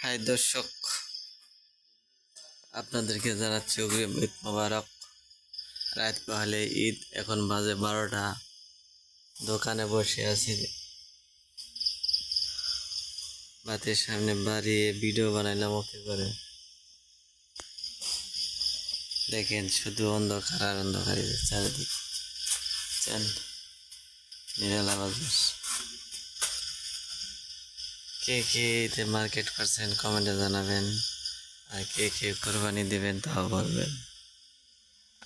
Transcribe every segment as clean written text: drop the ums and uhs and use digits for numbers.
High দর্শক, আপনাদেরকে জানাচ্ছি অগ্রিম ঈদ মোবারক। রাত পহলে ঈদ, এখন বাজে 12টা। দোকানে বসে আছি, বাতির সামনে বাড়িয়ে ভিডিও বানাইলাম ওকে করে। দেখেন শুধু অন্ধকার আর অন্ধকার চারিদিক, চান নিরালা বাজার। কে কে ঈদে মার্কেট করছেন কমেন্টে জানাবেন, আর কে কে কোরবানি দেবেন তাও বলবেন।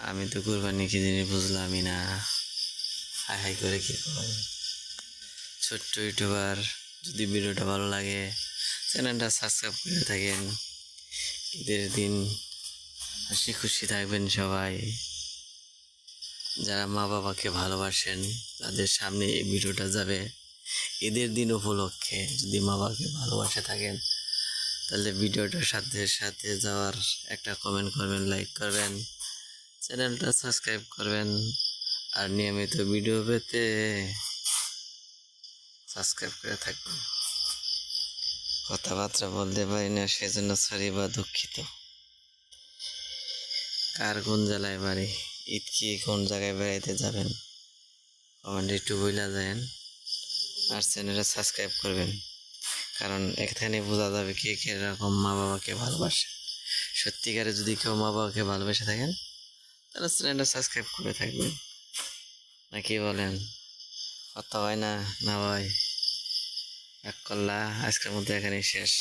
আমি তো কোরবানি কি জিনিস বুঝলামই না, হাই হাই করে কি কয় ছোট্ট ইউটিউবার। যদি ভিডিওটা ভালো লাগে চ্যানেলটা সাবস্ক্রাইব করে থাকেন। ঈদের দিন হাসি খুশি থাকবেন সবাই। যারা মা বাবাকে ভালোবাসেন তাদের সামনে এই ভিডিওটা যাবে ঈদের দিন উপলক্ষে। যদি মা বাবাকে ভালোবাসে থাকেন তাহলে ভিডিওটার সাথে সাথে যাওয়ার একটা কমেন্ট করবেন, লাইক করবেন, চ্যানেলটা সাবস্ক্রাইব করবেন। আর নিয়মিত ভিডিও পেতে সাবস্ক্রাইব করে থাকবেন। কথাবার্তা বলতে পারি না, সেজন্য সরি বা দুঃখিত। কার কোন জেলায় বাড়ি, ঈদ কি কোন জায়গায় বেড়াইতে যাবেন কমেন্টে একটু বইলা যাবেন। আর চ্যানেলটা সাবস্ক্রাইব করবেন, কারণ এখানে বোঝা যাবে কে কে এরকম মা বাবাকে ভালোবাসে। সত্যিকারে যদি কেউ মা বাবাকে ভালোবেসে থাকেন তাহলে চ্যানেলটা সাবস্ক্রাইব করে থাকবেন। না কি বলেন? কথা হয় না? না ভাই, এক করলা। আজকের মধ্যে এখানেই শেষ।